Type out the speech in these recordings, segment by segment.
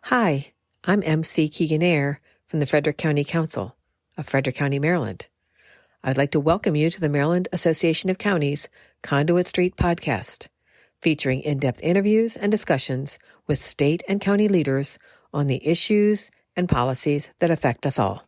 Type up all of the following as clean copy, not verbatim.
Hi, I'm MC Keegan-Air from the Frederick County Council of Frederick County, Maryland. I'd like to welcome you to the Maryland Association of Counties Conduit Street Podcast, featuring in-depth interviews and discussions with state and county leaders on the issues and policies that affect us all.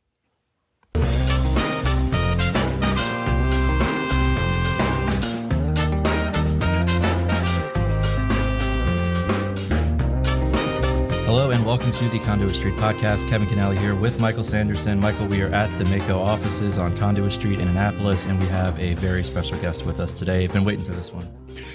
Hello and welcome to the Conduit Street Podcast. Kevin Kinnally here with Michael Sanderson. Michael, we are at the MACo offices on Conduit Street in Annapolis, and we have a very special guest with us today. I've been waiting for this one.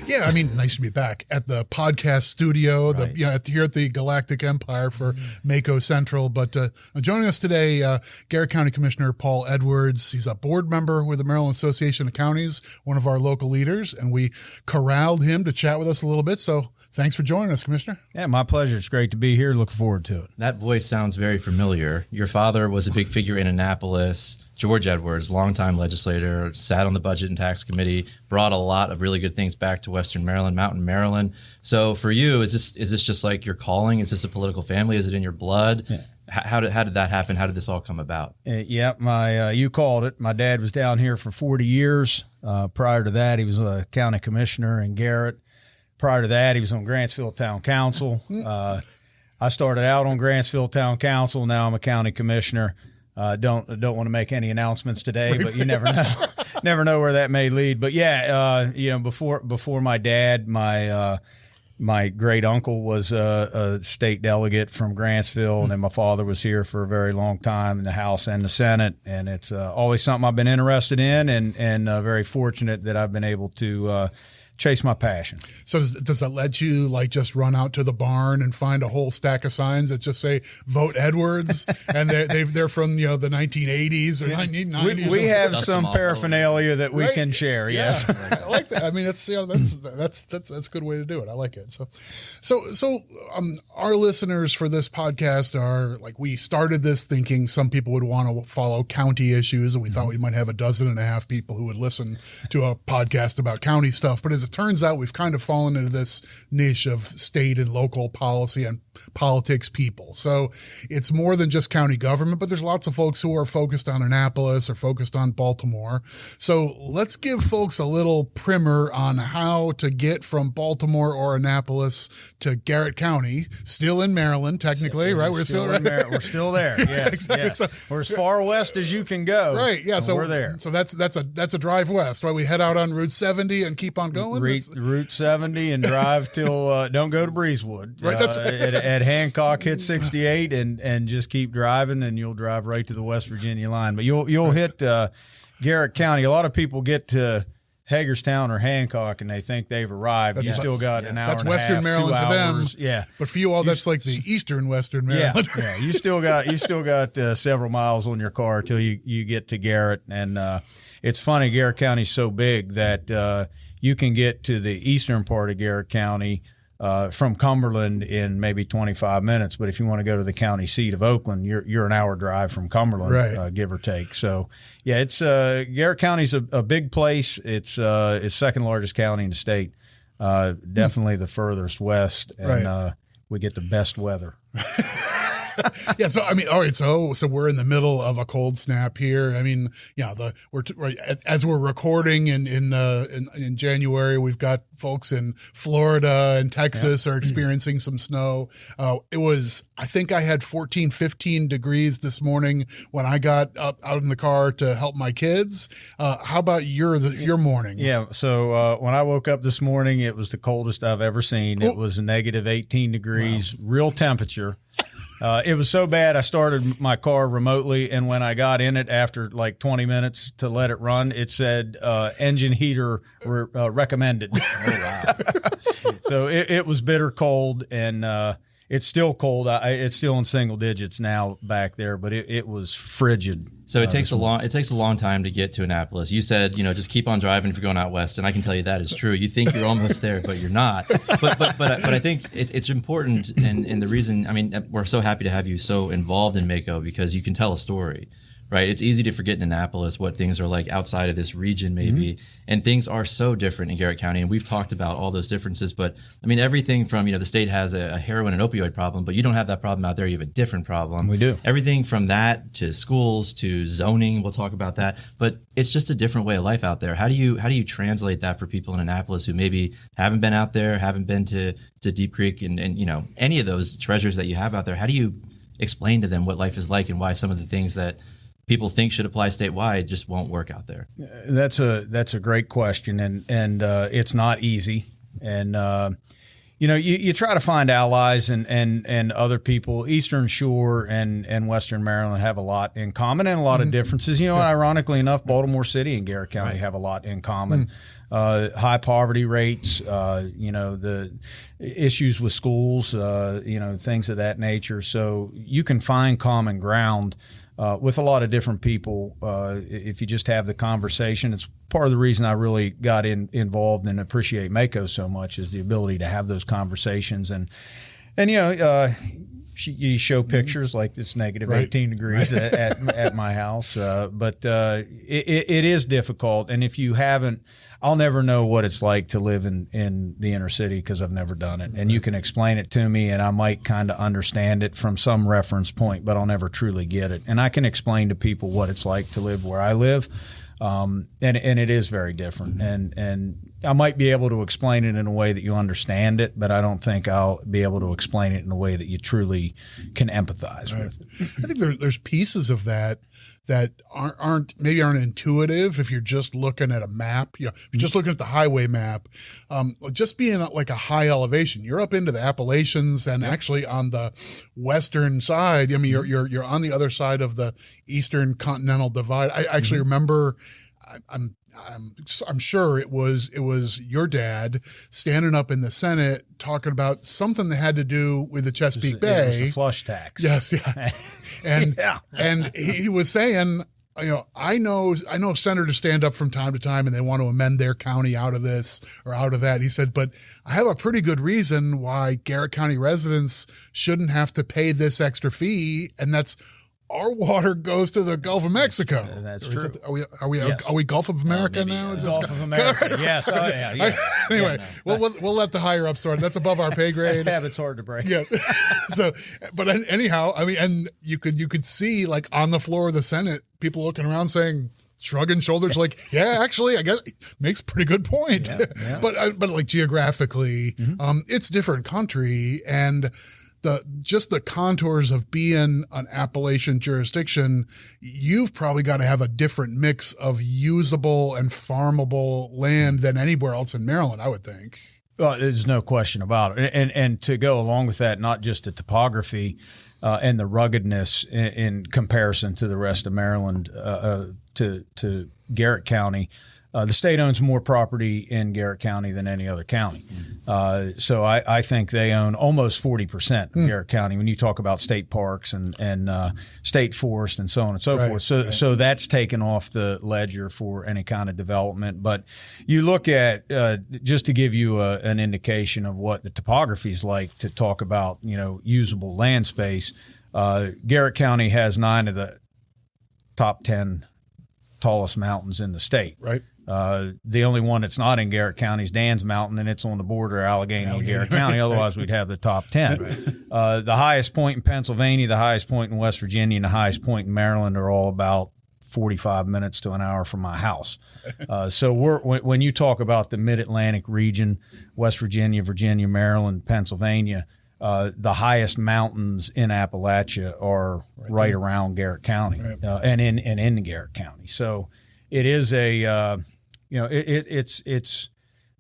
Yeah, I mean, nice to be back at the podcast studio, Right. Here at the Galactic Empire for MACo Central. But joining us today, Garrett County Commissioner Paul Edwards. He's a board member with the Maryland Association of Counties, one of our local leaders, and we corralled him to chat with us a little bit. So thanks for joining us, Commissioner. Yeah, my pleasure. It's great to be here. Looking forward to it. That voice sounds very familiar. Your father was a big figure in Annapolis. George Edwards, longtime legislator, sat on the Budget and Tax Committee, brought a lot of really good things back to Western Maryland, Mountain Maryland. So for you, is this just like your calling? Is this a political family? Is it in your blood? Yeah. How did that happen? How did this all come about? You called it. My dad was down here for 40 years. Prior to that, he was a county commissioner in Garrett. Prior to that, he was on Grantsville Town Council. I started out on Grantsville Town Council. Now I'm a county commissioner. Don't want to make any announcements today, but you never know. Never know where that may lead. But before my dad, my great uncle was a state delegate from Grantsville, and then my father was here for a very long time in the House and the Senate. And it's always something I've been interested in, and very fortunate that I've been able to chase my passion. So does that let you just run out to the barn and find a whole stack of signs that just say "Vote Edwards" and they're from the 1980s or 1990s? We have some paraphernalia that we can share. Yeah. Yes, I like that. I mean, that's a good way to do it. I like it. So our listeners for this podcast are we started this thinking some people would want to follow county issues, and we thought we might have 12.5 people who would listen to a podcast about county stuff, but as it turns out, we've kind of fallen into this niche of state and local policy and politics people. So it's more than just county government, but there's lots of folks who are focused on Annapolis or focused on Baltimore. So let's give folks a little primer on how to get from Baltimore or Annapolis to Garrett County, still in Maryland, technically, right? We're still there. Yes, exactly. So, we're as far west as you can go. Right. Yeah. So we're there. So that's a drive west, right? We head out on Route 70 and keep on going. Route 70 and drive till don't go to Breezewood. Right. That's right. At Hancock, hit 68 and just keep driving, and you'll drive right to the West Virginia line. But you'll hit Garrett County. A lot of people get to Hagerstown or Hancock and they think they've arrived. You still got an hour. That's and Western a half, Maryland 2 to them. hours. Yeah, but for you all, that's like the Eastern Western Maryland. Yeah. You still got several miles on your car till you get to Garrett. And it's funny, Garrett County's so big that you can get to the eastern part of Garrett County from Cumberland in maybe 25 minutes. But if you want to go to the county seat of Oakland, you're an hour drive from Cumberland, right. Give or take. So, yeah, it's Garrett County's a big place. It's second largest county in the state, definitely the furthest west, and right. We get the best weather. Yeah. So, I mean, all right. So we're in the middle of a cold snap here. I mean, as we're recording in January, we've got folks in Florida and Texas are experiencing some snow. I think I had 14, 15 degrees this morning when I got up out in the car to help my kids. How about your morning? Yeah. So, when I woke up this morning, it was the coldest I've ever seen. It was negative 18 degrees, real temperature. It was so bad I started my car remotely, and when I got in it after 20 minutes to let it run, it said engine heater recommended. Oh, wow. So it was bitter cold, and it's still cold. It's still in single digits now back there, but it was frigid. So it takes a long time to get to Annapolis. You said, just keep on driving if you're going out west, and I can tell you that is true. You think you're almost there, but you're not. But I think it's important, and the reason, we're so happy to have you so involved in MACo because you can tell a story, right? It's easy to forget in Annapolis what things are like outside of this region, maybe. And things are so different in Garrett County. And we've talked about all those differences. But I mean, everything from, the state has a heroin and opioid problem, but you don't have that problem out there. You have a different problem. We do. Everything from that to schools to zoning. We'll talk about that. But it's just a different way of life out there. How do you translate that for people in Annapolis who maybe haven't been out there, haven't been to Deep Creek and any of those treasures that you have out there? How do you explain to them what life is like and why some of the things that people think should apply statewide just won't work out there? That's a great question, and it's not easy. And you try to find allies and other people. Eastern Shore and Western Maryland have a lot in common and a lot of differences. Ironically enough, Baltimore City and Garrett County have a lot in common. High poverty rates, the issues with schools, things of that nature. So you can find common ground with a lot of different people if you just have the conversation. It's part of the reason I really got involved and appreciate MACo so much, is the ability to have those conversations. And you show pictures like this negative 18 degrees at my house, but it is difficult. And if you haven't, I'll never know what it's like to live in the inner city because I've never done it. And you can explain it to me and I might kind of understand it from some reference point, but I'll never truly get it. And I can explain to people what it's like to live where I live. And it is very different. And I might be able to explain it in a way that you understand it, but I don't think I'll be able to explain it in a way that you truly can empathize with. I think there's pieces of that aren't intuitive if you're just looking at a map. If you're just looking at the highway map, just being at like a high elevation, you're up into the Appalachians and actually on the western side. I mean, you're on the other side of the Eastern Continental Divide. I actually remember. I'm sure it was your dad standing up in the Senate talking about something that had to do with the Chesapeake Bay. It was the flush tax. Yes, yeah. And and he was saying, I know senators stand up from time to time and they want to amend their county out of this or out of that. He said, but I have a pretty good reason why Garrett County residents shouldn't have to pay this extra fee, and that's our water goes to the Gulf of Mexico. That's true. Are we Gulf of America now? Is Gulf of America. Yes. Oh, yeah. Anyway, we'll let the higher up sort. That's above our pay grade. Habit's hard to break. Yeah. So, but anyhow, I mean, and you could see like on the floor of the Senate, people looking around saying, shrugging shoulders, like, yeah, actually, I guess it makes a pretty good point. Yeah. But like geographically, it's different country, and the contours of being an Appalachian jurisdiction, you've probably got to have a different mix of usable and farmable land than anywhere else in Maryland, I would think. Well, there's no question about it. And to go along with that, not just the topography and the ruggedness in comparison to the rest of Maryland, to Garrett County. The state owns more property in Garrett County than any other county. So I think they own almost 40% of Garrett County when you talk about state parks and state forest and so on and so forth. So that's taken off the ledger for any kind of development. But you look at, just to give you an indication of what the topography is like, to talk about, usable land space, Garrett County has 9 of the top 10 tallest mountains in the state. Right. The only one that's not in Garrett County is Dan's Mountain, and it's on the border of Allegheny and Garrett County. Otherwise, we'd have the top 10. Right. The highest point in Pennsylvania, the highest point in West Virginia, and the highest point in Maryland are all about 45 minutes to an hour from my house. So when you talk about the Mid-Atlantic region, West Virginia, Maryland, Pennsylvania, the highest mountains in Appalachia are right around Garrett County, and in Garrett County. So it is it's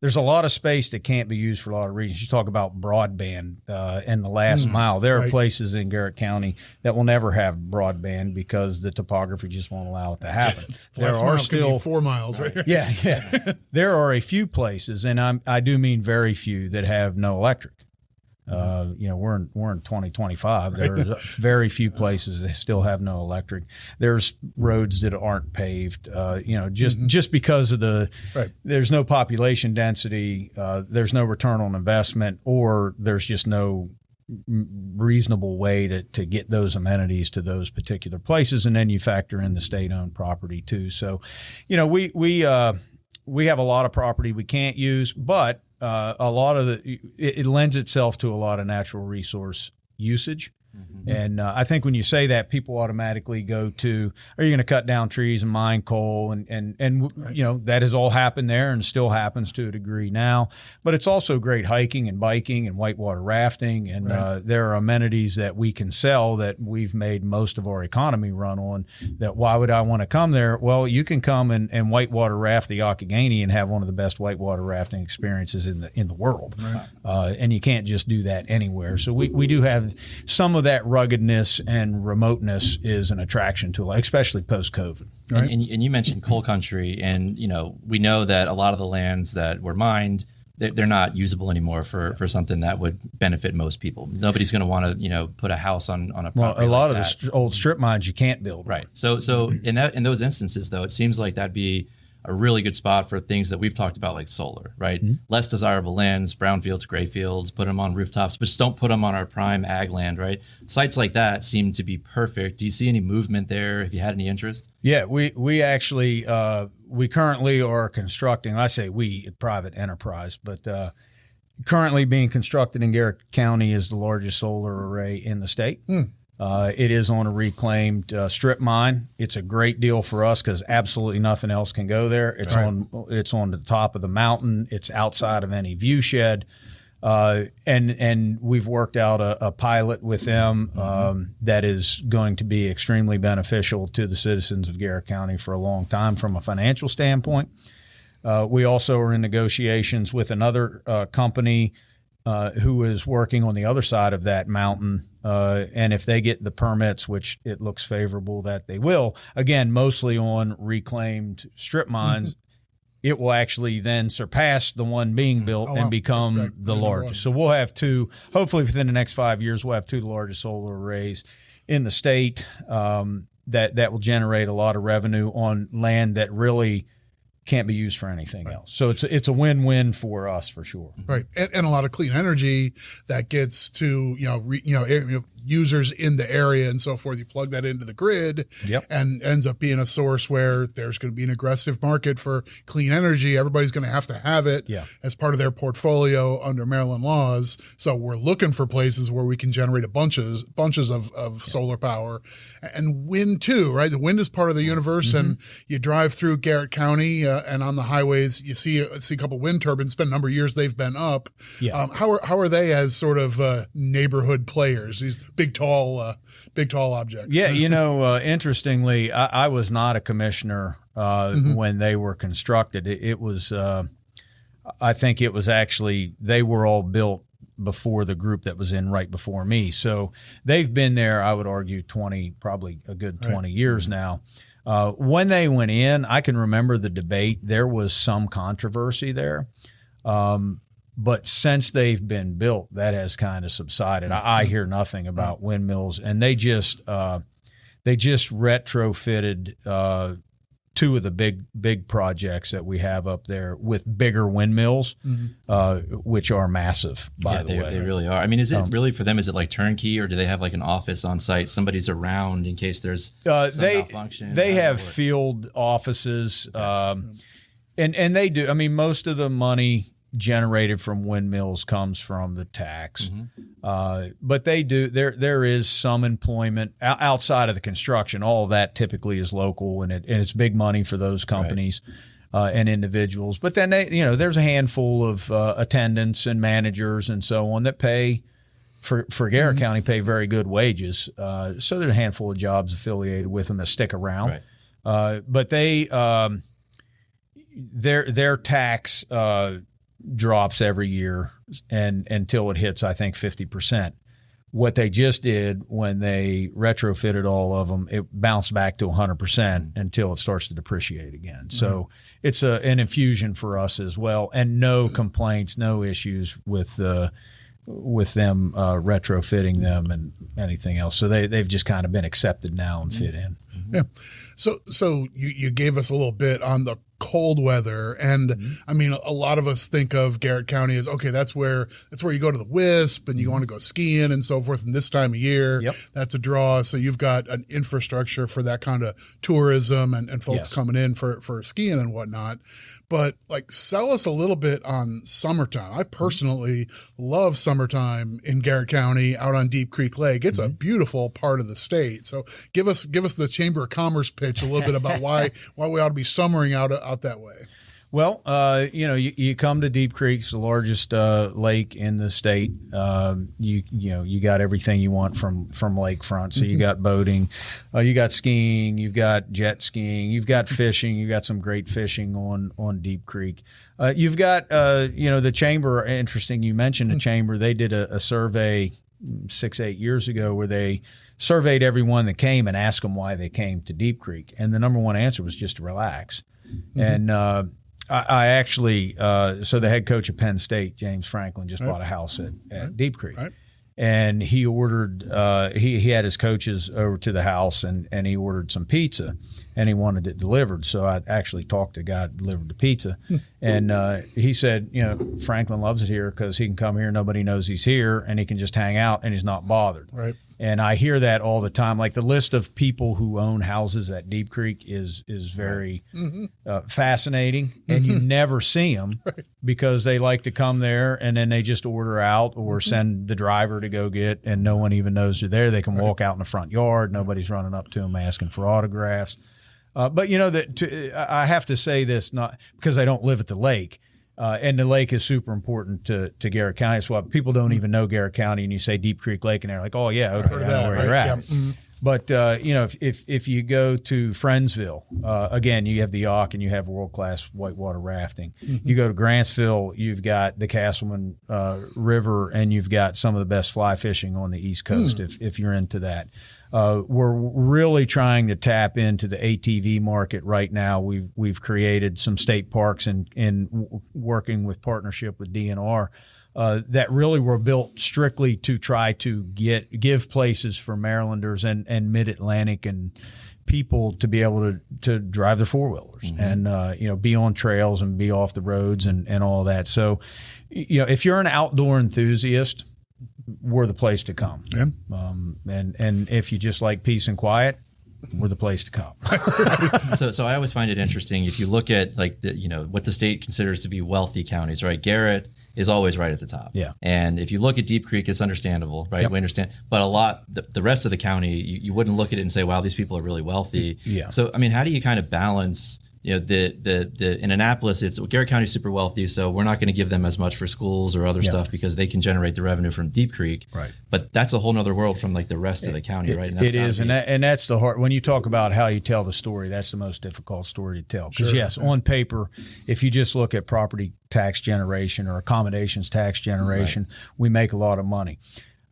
there's a lot of space that can't be used for a lot of reasons. You talk about broadband and the last mile. There are places in Garrett County that will never have broadband because the topography just won't allow it to happen. There are still 4 miles, right? Yeah. There are a few places, and I do mean very few, that have no electric. We're in 2025. There are very few places that still have no electric. There's roads that aren't paved. Just because of there's no population density. There's no return on investment, or there's just no reasonable way to get those amenities to those particular places. And then you factor in the state-owned property too. So, we have a lot of property we can't use, but a lot of it lends itself to a lot of natural resource usage. Mm-hmm. And I think when you say that, people automatically go to, are you going to cut down trees and mine coal? And right. That has all happened there and still happens to a degree now. But it's also great hiking and biking and whitewater rafting. And right. There are amenities that we can sell that we've made most of our economy run on. That why would I want to come there? Well, you can come and whitewater raft the Occoganey and have one of the best whitewater rafting experiences in the world. Right. And you can't just do that anywhere. So we do have some of that ruggedness and remoteness is an attraction to, especially post-COVID. Right. And you mentioned coal country, and we know that a lot of the lands that were mined, they're not usable anymore for something that would benefit most people. Nobody's going to want to put a house on a property. Well, a lot of the old strip mines you can't build. Right. So in those instances, though, it seems like that'd be a really good spot for things that we've talked about, like solar, right? Mm-hmm. Less desirable lands, brownfields, gray fields, put them on rooftops, but just don't put them on our prime ag land, right? Sites like that seem to be perfect. Do you see any movement there? Have you had any interest? Yeah, we actually, we currently are constructing, I say we, private enterprise, but currently being constructed in Garrett County is the largest solar array in the state. Mm. It is on a reclaimed strip mine. It's a great deal for us because absolutely nothing else can go there. It's right. It's on the top of the mountain. It's outside of any view shed. And we've worked out a pilot with them that is going to be extremely beneficial to the citizens of Garrett County for a long time from a financial standpoint. We also are in negotiations with another company who is working on the other side of that mountain. And if they get the permits, which it looks favorable that they will, again, mostly on reclaimed strip mines, it will actually then surpass the one being built and become the largest. So we'll have two, hopefully within the next 5 years, we'll have two of the largest solar arrays in the state that will generate a lot of revenue on land that really can't be used for anything else. So it's a win-win for us for sure. Right. And a lot of clean energy that gets to, users in the area and so forth. You plug that into the grid and ends up being a source where there's going to be an aggressive market for clean energy. Everybody's going to have it as part of their portfolio under Maryland laws. So we're looking for places where we can generate bunches of solar power and wind too, right? The wind is part of the universe and you drive through Garrett County and on the highways, you see a couple wind turbines. It's been a number of years they've been up. Yeah. How are they as sort of neighborhood players? These big tall objects. Yeah, interestingly, I was not a commissioner when they were constructed. It was, I think it was actually, they were all built before the group that was in right before me. So they've been there, I would argue, probably a good 20 years now. When they went in, I can remember the debate. There was some controversy there. But since they've been built, that has kind of subsided. I hear nothing about windmills, and they just retrofitted two of the big projects that we have up there with bigger windmills, which are massive, by the way. They really are. I mean, is it really for them? Is it like turnkey, or do they have like an office on site? Somebody's around in case there's some malfunction? They have field offices, and they do. I mean, most of the money generated from windmills comes from the tax. But they do, there is some employment outside of the construction. All of that typically is local and it's big money for those companies and individuals. But then there's a handful of attendants and managers and so on that pay for Garrett County, pay very good wages. So there's a handful of jobs affiliated with them that stick around. But they, their tax, drops every year and until it hits, I think, 50%. What they just did when they retrofitted all of them, it bounced back to 100% until it starts to depreciate again. So it's an infusion for us as well, and no complaints, no issues with them retrofitting them and anything else. So they've just kind of been accepted now and fit in. Yeah. So you gave us a little bit on the cold weather. And I mean, a lot of us think of Garrett County as, okay, that's where you go to the WISP and you want to go skiing and so forth. And this time of year, that's a draw. So you've got an infrastructure for that kind of tourism and folks coming in for skiing and whatnot. But like, sell us a little bit on summertime. I personally love summertime in Garrett County out on Deep Creek Lake. It's a beautiful part of the state. So give us the Chamber of Commerce pitch a little bit about why we ought to be summering out that way. Well, you come to Deep Creek, it's the largest lake in the state. You got everything you want from lakefront. So you got boating, you got skiing, you've got jet skiing, you've got fishing, you've got some great fishing on Deep Creek. You've got the Chamber. Interesting, you mentioned the Chamber. They did a survey 6-8 years ago where they surveyed everyone that came and asked them why they came to Deep Creek, and the number one answer was just to relax. And I actually, so the head coach of Penn State, James Franklin, just bought a house at Deep Creek. And he ordered, he had his coaches over to the house and he ordered some pizza and he wanted it delivered. So I actually talked to the guy that delivered the pizza. And he said, Franklin loves it here because he can come here, nobody knows he's here, and he can just hang out and he's not bothered. Right. And I hear that all the time. Like, the list of people who own houses at Deep Creek is very fascinating, and you never see them because they like to come there and then they just order out or send the driver to go get, and no one even knows they're there. They can walk out in the front yard. Nobody's running up to them asking for autographs. But I have to say this, not because I don't live at the lake. And the lake is super important to Garrett County. That's why people don't even know Garrett County, and you say Deep Creek Lake, and they're like, "Oh yeah, okay, I know where you're at." Yeah. But if you go to Friendsville, again, you have the Yauk and you have world-class whitewater rafting. You go to Grantsville, you've got the Castleman River, and you've got some of the best fly fishing on the East Coast. If you're into that. We're really trying to tap into the ATV market right now. We've created some state parks in working with partnership with DNR that really were built strictly to try to give places for Marylanders and Mid-Atlantic and people to be able to drive their four-wheelers and be on trails and be off the roads and all that. So if you're an outdoor enthusiast, we're the place to come. Yeah. And if you just like peace and quiet, we're the place to come. So I always find it interesting if you look at like what the state considers to be wealthy counties, right? Garrett is always right at the top. Yeah. And if you look at Deep Creek, it's understandable, right? Yep. We understand. But the rest of the county, you wouldn't look at it and say, wow, these people are really wealthy. Yeah. So, I mean, how do you kind of balance, in Annapolis, Garrett County is super wealthy, so we're not going to give them as much for schools or other stuff because they can generate the revenue from Deep Creek. Right. But that's a whole nother world from like the rest of the county, right? And it is. And that's the hard, when you talk about how you tell the story, that's the most difficult story to tell. Because yes, on paper, if you just look at property tax generation or accommodations tax generation, we make a lot of money.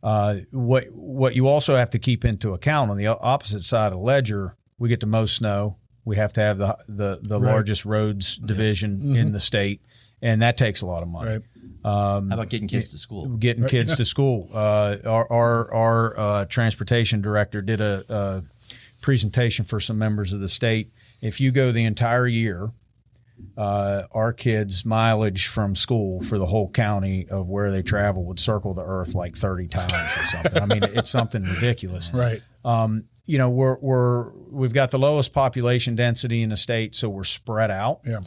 What you also have to keep into account on the opposite side of the ledger, we get the most snow. We have to have the largest roads division in the state, and that takes a lot of money. Right. How about getting kids to school? Getting kids to school. Our transportation director did a presentation for some members of the state. If you go the entire year, our kids' mileage from school for the whole county of where they travel would circle the earth like 30 times or something. I mean, it's something ridiculous. Right. We've got the lowest population density in the state, so we're spread out. Yeah.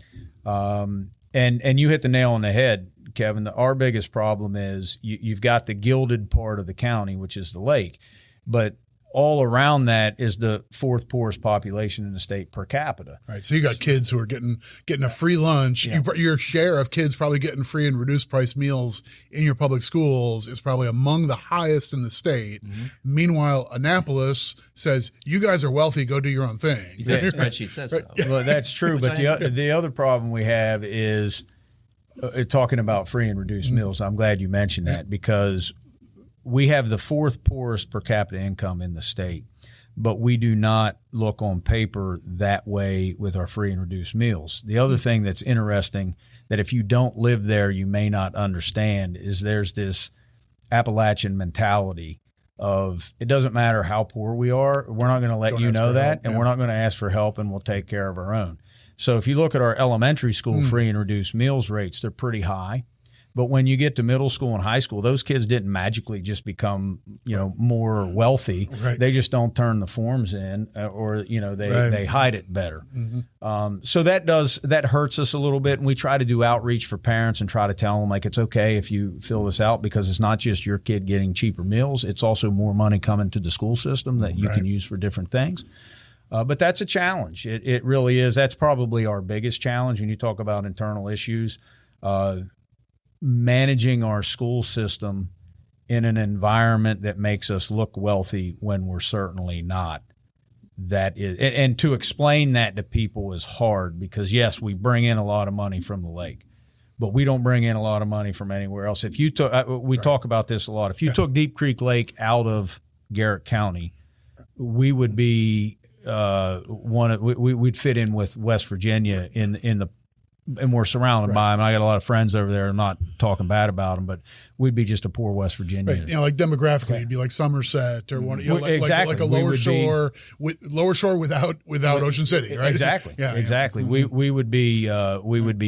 And you hit the nail on the head, Kevin. Our biggest problem is you've got the gilded part of the county, which is the lake, but all around that is the fourth poorest population in the state per capita. Right. So you got kids who are getting a free lunch. Yeah. Your share of kids probably getting free and reduced price meals in your public schools is probably among the highest in the state. Meanwhile, Annapolis says, you guys are wealthy, go do your own thing. The spreadsheet says so. Well, that's true. But the other problem we have is talking about free and reduced meals. I'm glad you mentioned that because we have the fourth poorest per capita income in the state, but we do not look on paper that way with our free and reduced meals. The other thing that's interesting that if you don't live there, you may not understand is there's this Appalachian mentality of it doesn't matter how poor we are. We're not going to let you know that, and we're not going to ask for help, and we'll take care of our own. So if you look at our elementary school free and reduced meals rates, they're pretty high. But when you get to middle school and high school, those kids didn't magically just become, more wealthy. Right. They just don't turn the forms in, or they hide it better. So that hurts us a little bit, and we try to do outreach for parents and try to tell them, like, it's okay if you fill this out, because it's not just your kid getting cheaper meals; it's also more money coming to the school system that you can use for different things. But that's a challenge. It really is. That's probably our biggest challenge when you talk about internal issues. Managing our school system in an environment that makes us look wealthy when we're certainly not. That is, and to explain that to people is hard, because yes, we bring in a lot of money from the lake, but we don't bring in a lot of money from anywhere else. If you took, we talk about this a lot. If you took Deep Creek Lake out of Garrett County, we would be we'd fit in with West Virginia and we're surrounded by them. I got a lot of friends over there. I'm not talking bad about them, but we'd be just a poor West Virginia. Right. Like demographically, it'd be like Somerset or one, exactly. like a lower shore, without Ocean City, right? Exactly. Exactly. We would be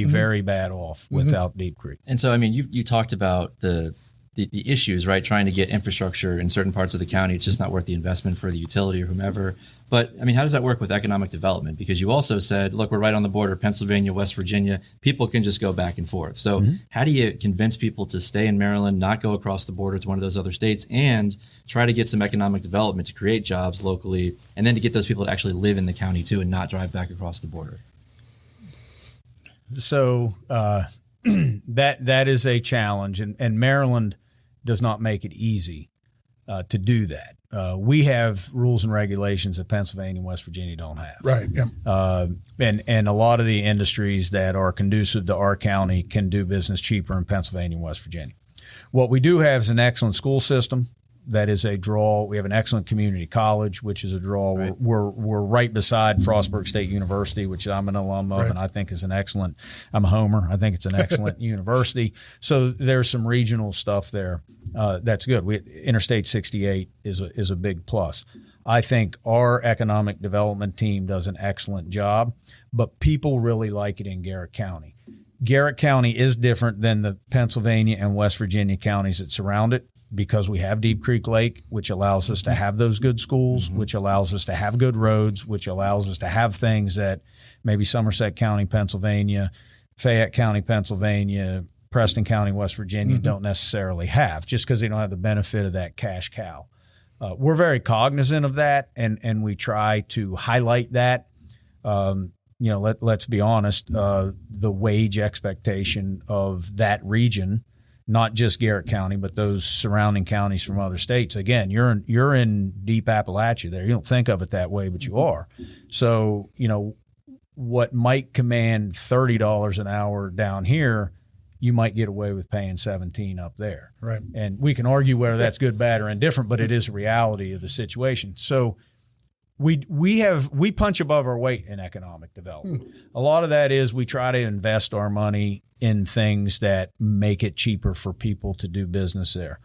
very bad off without Deep Creek. And so, I mean, you talked about the issues, right? Trying to get infrastructure in certain parts of the county. It's just not worth the investment for the utility or whomever. But I mean, how does that work with economic development? Because you also said, look, we're right on the border, Pennsylvania, West Virginia. People can just go back and forth. So how do you convince people to stay in Maryland, not go across the border to one of those other states, and try to get some economic development to create jobs locally, and then to get those people to actually live in the county too and not drive back across the border? So that is a challenge, and Maryland does not make it easy to do that. We have rules and regulations that Pennsylvania and West Virginia don't have. Right. Yeah. And a lot of the industries that are conducive to our county can do business cheaper in Pennsylvania and West Virginia. What we do have is an excellent school system. That is a draw. We have an excellent community college, which is a draw. Right. We're right beside Frostburg State University, which I'm an alum of, and I think is an excellent. I'm a homer. I think it's an excellent university. So there's some regional stuff there. That's good. Interstate 68 is a big plus. I think our economic development team does an excellent job, but people really like it in Garrett County. Garrett County is different than the Pennsylvania and West Virginia counties that surround it, because we have Deep Creek Lake, which allows us to have those good schools, which allows us to have good roads, which allows us to have things that maybe Somerset County, Pennsylvania, Fayette County, Pennsylvania, Preston County, West Virginia don't necessarily have, just because they don't have the benefit of that cash cow. We're very cognizant of that, and we try to highlight that. Let's be honest, the wage expectation of that region, not just Garrett County, but those surrounding counties from other states. Again, you're in deep Appalachia there. You don't think of it that way, but you are. So, what might command $30 an hour down here, you might get away with paying $17 up there. Right. And we can argue whether that's good, bad, or indifferent, but it is a reality of the situation. So we punch above our weight in economic development. A lot of that is we try to invest our money in things that make it cheaper for people to do business there.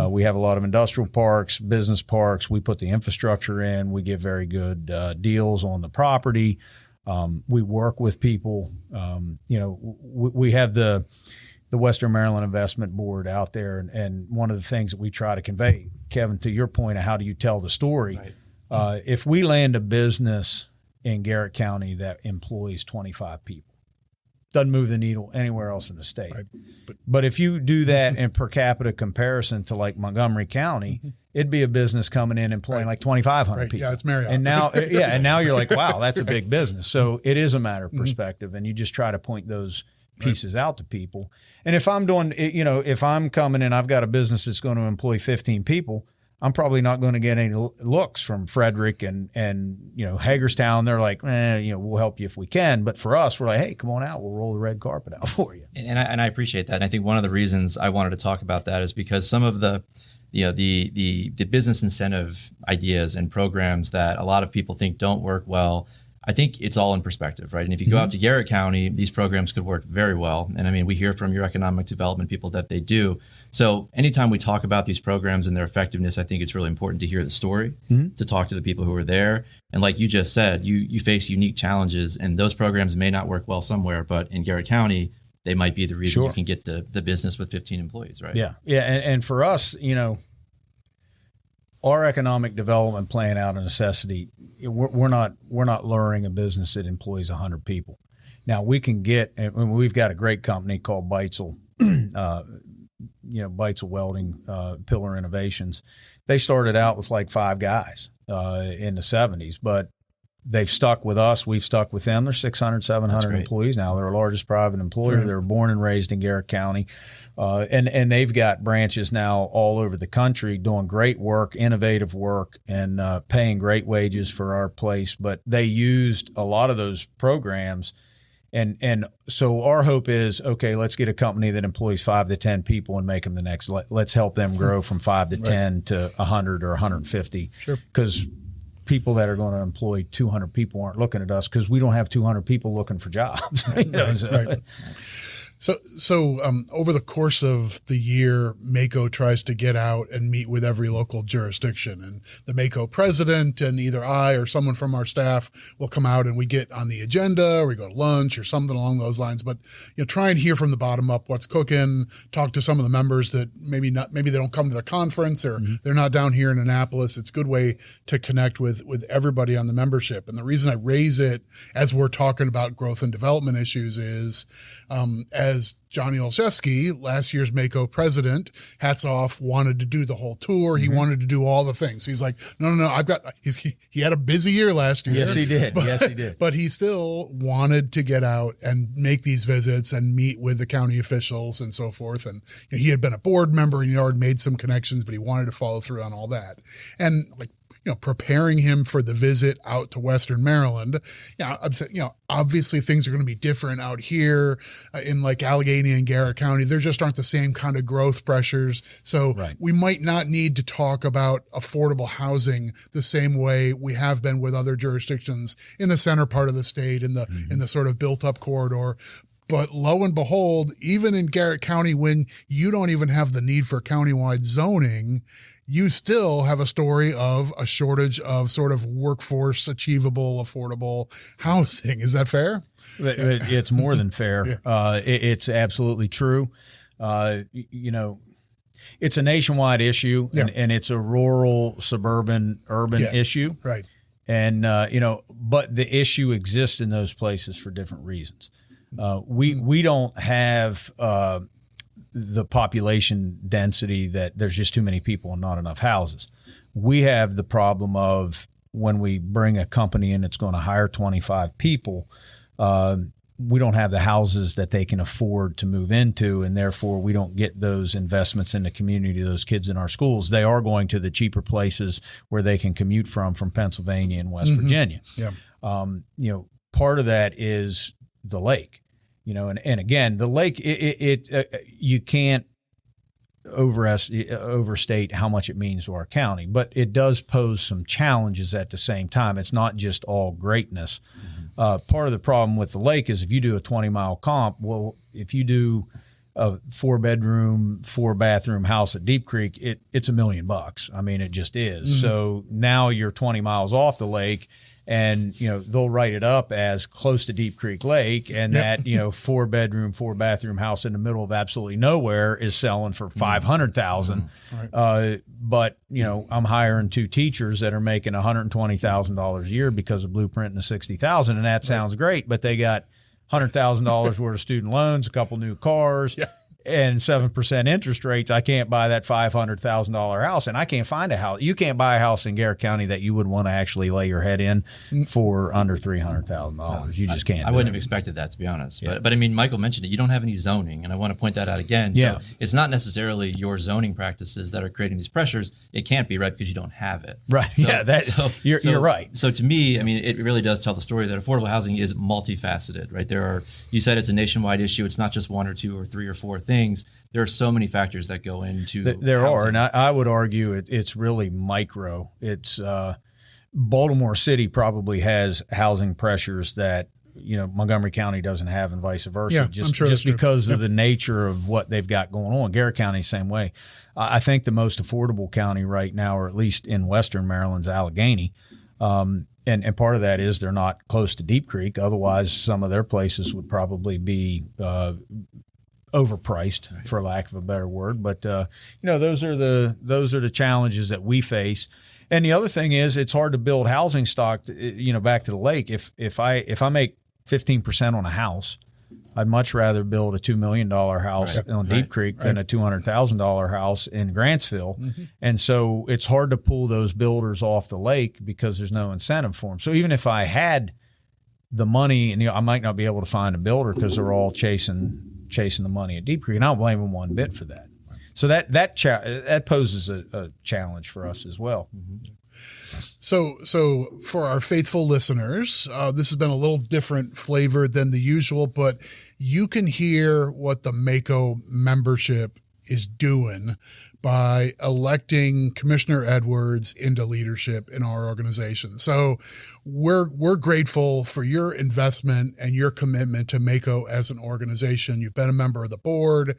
We have a lot of industrial parks, business parks. We put the infrastructure in. We give very good deals on the property. We work with people. We have the Western Maryland Investment Board out there, and one of the things that we try to convey, Kevin, to your point of how do you tell the story, Right. If we land a business in Garrett County that employs 25 people, doesn't move the needle anywhere else in the state. Right. But if you do that in per capita comparison to like Montgomery County, it'd be a business coming in employing like 2,500 people. Yeah, it's Marriott. And now you're like, wow, that's a big business. So it is a matter of perspective, and you just try to point those pieces out to people. And if I'm doing, if I'm coming in, I've got a business that's going to employ 15 people, I'm probably not going to get any looks from Frederick and Hagerstown. They're like, we'll help you if we can. But for us, we're like, hey, come on out. We'll roll the red carpet out for you. And I appreciate that. And I think one of the reasons I wanted to talk about that is because some of the business incentive ideas and programs that a lot of people think don't work well I think it's all in perspective, right? And if you go out to Garrett County, these programs could work very well. And I mean, we hear from your economic development people that they do. So anytime we talk about these programs and their effectiveness, I think it's really important to hear the story, to talk to the people who are there. And like you just said, you face unique challenges, and those programs may not work well somewhere, but in Garrett County, they might be the reason you can get the business with 15 employees, right? Yeah. Yeah. And for us, our economic development plan out of necessity, we're not luring a business that employs 100 people. Now we can and we've got a great company called Beitzel, Beitzel Welding, Pillar Innovations. They started out with like 5 guys in the 70s, but they've stuck with us. We've stuck with them. They're 600, 700 employees now. They're our largest private employer. Right. They were born and raised in Garrett County. And they've got branches now all over the country doing great work, innovative work, and paying great wages for our place. But they used a lot of those programs. And so our hope is, okay, let's get a company that employs 5 to 10 people and make them the next. Let's help them grow from 5 to 10 to 100 or 150. Sure. Because people that are going to employ 200 people aren't looking at us because we don't have 200 people looking for jobs. Right. So over the course of the year, MACo tries to get out and meet with every local jurisdiction, and the MACo president and either I or someone from our staff will come out and we get on the agenda, or we go to lunch or something along those lines. But try and hear from the bottom up what's cooking. Talk to some of the members that maybe they don't come to the conference or they're not down here in Annapolis. It's a good way to connect with everybody on the membership. And the reason I raise it as we're talking about growth and development issues is as Johnny Olszewski, last year's MACo president, hats off, wanted to do the whole tour. He wanted to do all the things. He's like, no, he had a busy year last year. Yes, he did. But he still wanted to get out and make these visits and meet with the county officials and so forth. And he had been a board member and he already made some connections, but he wanted to follow through on all that. And preparing him for the visit out to Western Maryland. Obviously things are going to be different out here in like Allegheny and Garrett County. There just aren't the same kind of growth pressures. So we might not need to talk about affordable housing the same way we have been with other jurisdictions in the center part of the state, in the sort of built up corridor. But lo and behold, even in Garrett County, when you don't even have the need for countywide zoning, you still have a story of a shortage of sort of workforce, achievable, affordable housing. Is that fair? It's more than fair. It's absolutely true. It's a nationwide issue, and it's a rural, suburban, urban issue. Right. And, but the issue exists in those places for different reasons. We don't have the population density that there's just too many people and not enough houses. We have the problem of when we bring a company in that's going to hire 25 people, we don't have the houses that they can afford to move into, and therefore we don't get those investments in the community, those kids in our schools. They are going to the cheaper places where they can commute from Pennsylvania and West Virginia. Yeah. Part of that is the lake. And again, the lake, you can't overstate how much it means to our county, but it does pose some challenges at the same time. It's not just all greatness. Part of the problem with the lake is if you do a 20-mile comp, well, if you do a 4-bedroom, 4-bathroom house at Deep Creek, it's $1 million. I mean, it just is. So now you're 20 miles off the lake, and, they'll write it up as close to Deep Creek Lake. And that, 4-bedroom, 4-bathroom house in the middle of absolutely nowhere is selling for $500,000. But, I'm hiring 2 teachers that are making $120,000 a year because of Blueprint and the $60,000. And that sounds great, but they got $100,000 worth of student loans, a couple new cars. And 7% interest rates. I can't buy that $500,000 house, and I can't find a house. You can't buy a house in Garrett County that you would want to actually lay your head in for under $300,000. You just can't. I wouldn't have expected that, to be honest. Yeah. But I mean, Michael mentioned it. You don't have any zoning, and I want to point that out again. So it's not necessarily your zoning practices that are creating these pressures. It can't be, right, because you don't have it. Right. So, you're right. So to me, I mean, it really does tell the story that affordable housing is multifaceted, right? You said it's a nationwide issue. It's not just 1 or 2 or 3 or 4 things. There are so many factors that go into there housing. Are, and I would argue it's really micro. It's Baltimore City probably has housing pressures that, Montgomery County doesn't have, and vice versa, just because of the nature of what they've got going on. Garrett County, same way. I think the most affordable county right now, or at least in Western Maryland, is Allegheny. And part of that is they're not close to Deep Creek. Otherwise, some of their places would probably be overpriced, for lack of a better word. But those are the challenges that we face. And the other thing is, it's hard to build housing stock. Back to the lake. If I make 15% on a house, I'd much rather build a $2 million house on Deep Creek than a $200,000 house in Grantsville. Mm-hmm. And so it's hard to pull those builders off the lake because there's no incentive for them. So even if I had the money, and I might not be able to find a builder because they're all chasing the money at Deep Creek, and I don't blame them one bit for that. So that poses a challenge for us as well. Mm-hmm. So for our faithful listeners, this has been a little different flavor than the usual, but you can hear what the MACo membership is doing by electing Commissioner Edwards into leadership in our organization. So we're grateful for your investment and your commitment to MACo as an organization. You've been a member of the board.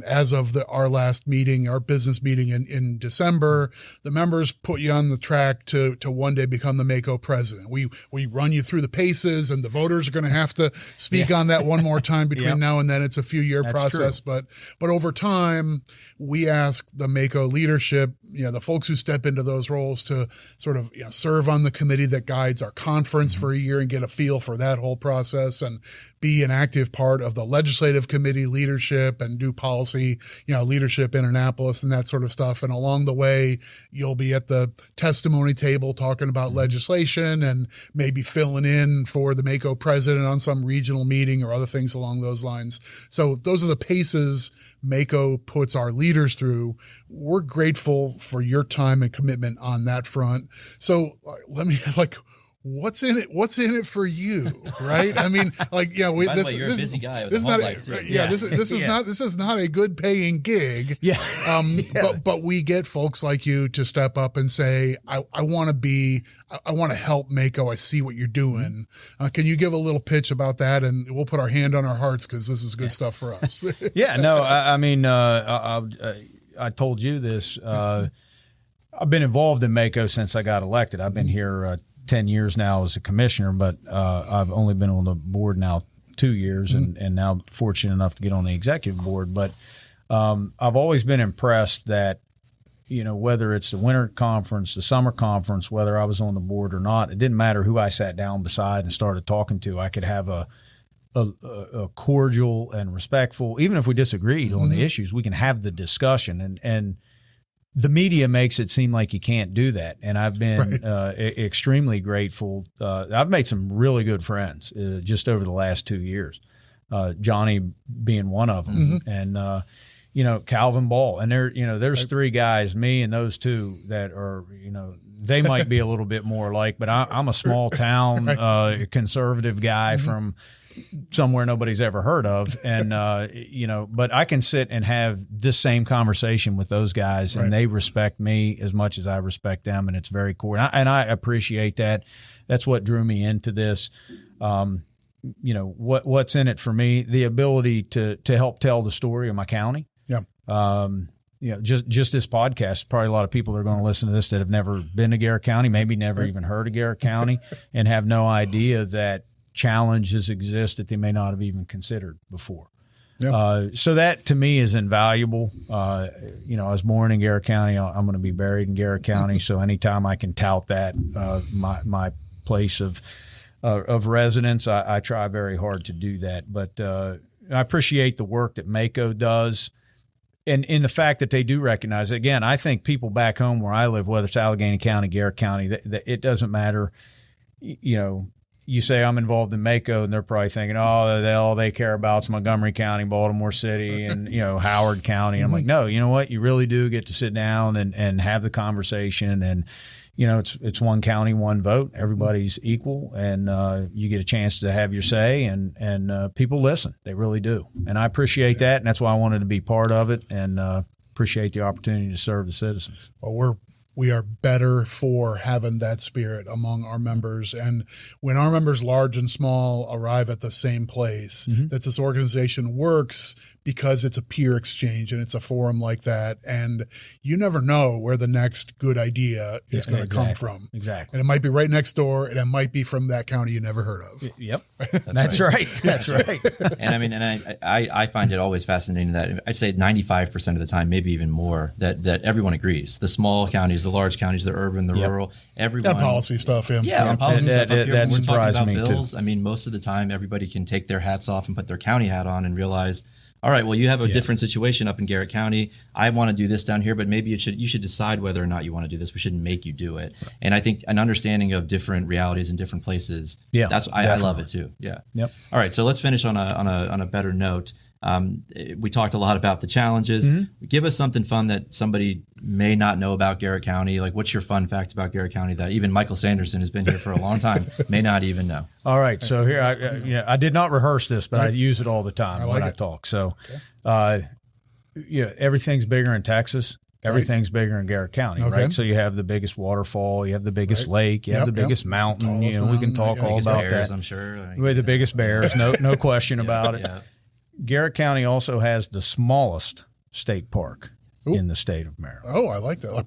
As of our last meeting, our business meeting in December, the members put you on the track to one day become the MACo president. We run you through the paces, and the voters are going to have to speak on that one more time between now and then. It's a few-year process, but over time, we ask the MACo leadership, the folks who step into those roles, to sort of serve on the committee that guides our conference for a year and get a feel for that whole process, and be an active part of the legislative committee leadership and do policy, leadership in Annapolis and that sort of stuff. And along the way, you'll be at the testimony table talking about legislation and maybe filling in for the MACo president on some regional meeting or other things along those lines. So those are the paces MACo puts our leaders through. We're grateful for your time and commitment on that front. So let me what's in it? What's in it for you? Right. I mean, you're a busy guy. This is not a good paying gig. Yeah. But we get folks like you to step up and say, I want to help MACo. I see what you're doing. Can you give a little pitch about that? And we'll put our hand on our hearts, because this is good stuff for us. I told you this. I've been involved in MACo since I got elected. I've been here 10 years now as a commissioner, but I've only been on the board now 2 years, and now fortunate enough to get on the executive board. But I've always been impressed that, whether it's the winter conference, the summer conference, whether I was on the board or not, it didn't matter who I sat down beside and started talking to. I could have a cordial and respectful, even if we disagreed on the issues, we can have the discussion. And the media makes it seem like you can't do that. And I've been extremely grateful. I've made some really good friends just over the last 2 years, Johnny being one of them. And, Calvin Ball. And there's three guys, me and those two, that are, they might be a little bit more alike, but I'm a small town conservative guy from somewhere nobody's ever heard of. And, but I can sit and have this same conversation with those guys, and they respect me as much as I respect them. And it's very cool. And I appreciate that. That's what drew me into this. What's in it for me, the ability to help tell the story of my county. Just this podcast, probably a lot of people are going to listen to this that have never been to Garrett County, maybe never even heard of Garrett County, and have no idea that challenges exist that they may not have even considered before. So that to me is invaluable. I was born in Garrett County. I'm going to be buried in Garrett County. So anytime I can tout that, my place of residence, I try very hard to do that. But I appreciate the work that MACo does. And in the fact that they do recognize it. Again, I think people back home where I live, whether it's Allegheny County, Garrett County, it doesn't matter. You say I'm involved in MACo, and they're probably thinking, all they care about is Montgomery County, Baltimore City, and Howard County. I'm like, no, you know what? You really do get to sit down and have the conversation. And it's one county, one vote. Everybody's equal, and you get a chance to have your say. And people listen; they really do. And I appreciate that, and that's why I wanted to be part of it. And appreciate the opportunity to serve the citizens. Well, we are better for having that spirit among our members. And when our members, large and small, arrive at the same place, that this organization works because it's a peer exchange and it's a forum like that. And you never know where the next good idea is going to come from. Exactly. And it might be right next door, and it might be from that county you never heard of. Yep. That's right. That's right. And I mean, and I find it always fascinating that I'd say 95% of the time, maybe even more, that everyone agrees. The small counties, the large counties, the urban, the rural, everyone. Policy stuff. Yeah, policy stuff. That surprised me bills, too. I mean, most of the time, everybody can take their hats off and put their county hat on and realize, all right, well, you have a different situation up in Garrett County. I want to do this down here, but maybe you should decide whether or not you want to do this. We shouldn't make you do it. Right. And I think an understanding of different realities in different places. Yeah, I love it too. Yeah. Yep. All right, so let's finish on a better note. We talked a lot about the challenges. Give us something fun that somebody may not know about Garrett County. Like, what's your fun fact about Garrett County that even Michael Sanderson has been here for a long time may not even know? All right. So here, I did not rehearse this, but I use it all the time when I talk. So, everything's bigger in Texas. Everything's bigger in Garrett County, right? So you have the biggest waterfall, you have the biggest lake, you have the biggest mountain. We can talk all about bears, that. I'm sure. With the biggest bears, no question about it. Yeah. Garrett County also has the smallest state park in the state of Maryland. Oh, I like that.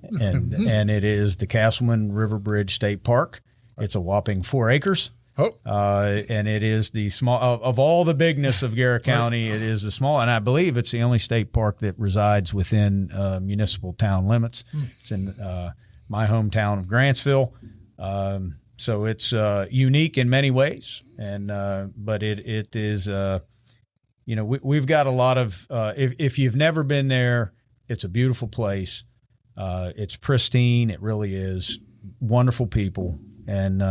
and it is the Castleman River Bridge State Park. It's a whopping 4 acres. And it is the small of all the bigness of Garrett County. It is the small, and I believe it's the only state park that resides within municipal town limits. It's in my hometown of Grantsville. So it's unique in many ways, and but it is. We've got a lot of, if you've never been there, it's a beautiful place. It's pristine. It really is. Wonderful people. And,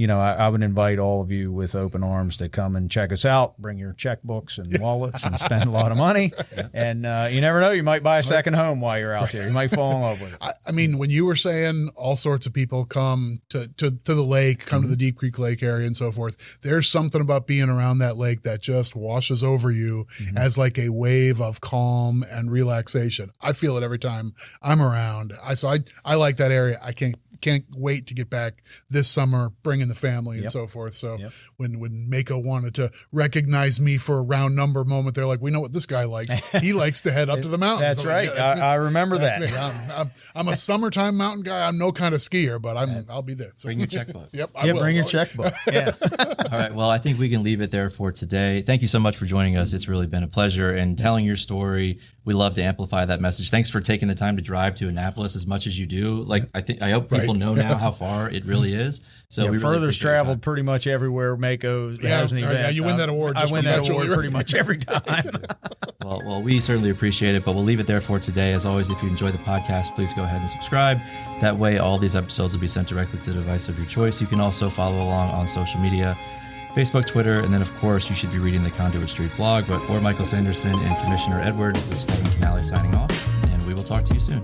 I would invite all of you with open arms to come and check us out. Bring your checkbooks and wallets and spend a lot of money. And you never know, you might buy a second home while you're out there. You might fall in love with it. I mean, when you were saying all sorts of people come to the lake, come to the Deep Creek Lake area and so forth, there's something about being around that lake that just washes over you as like a wave of calm and relaxation. I feel it every time I'm around. I like that area. I can't wait to get back this summer, bringing the family and so forth. So when MACo wanted to recognize me for a round number moment, they're like, we know what this guy likes. He likes to head up to the mountains. That's right. I remember that. Me. I'm a summertime mountain guy. I'm no kind of skier, but I'll be there. So. Bring your checkbook. Yep. I will. Bring your checkbook. Yeah. All right. Well, I think we can leave it there for today. Thank you so much for joining us. It's really been a pleasure, and telling your story. We love to amplify that message. Thanks for taking the time to drive to Annapolis as much as you do. I hope people know now how far it really is. So we further's traveled pretty much everywhere MACo has an event. Yeah, you win that award. I win that award pretty much every time. Well, we certainly appreciate it, but we'll leave it there for today. As always, if you enjoy the podcast, please go ahead and subscribe. That way, all these episodes will be sent directly to the device of your choice. You can also follow along on social media, Facebook, Twitter, and then, of course, you should be reading the Conduit Street blog. But for Michael Sanderson and Commissioner Edwards, this is Kevin Kinnally signing off, and we will talk to you soon.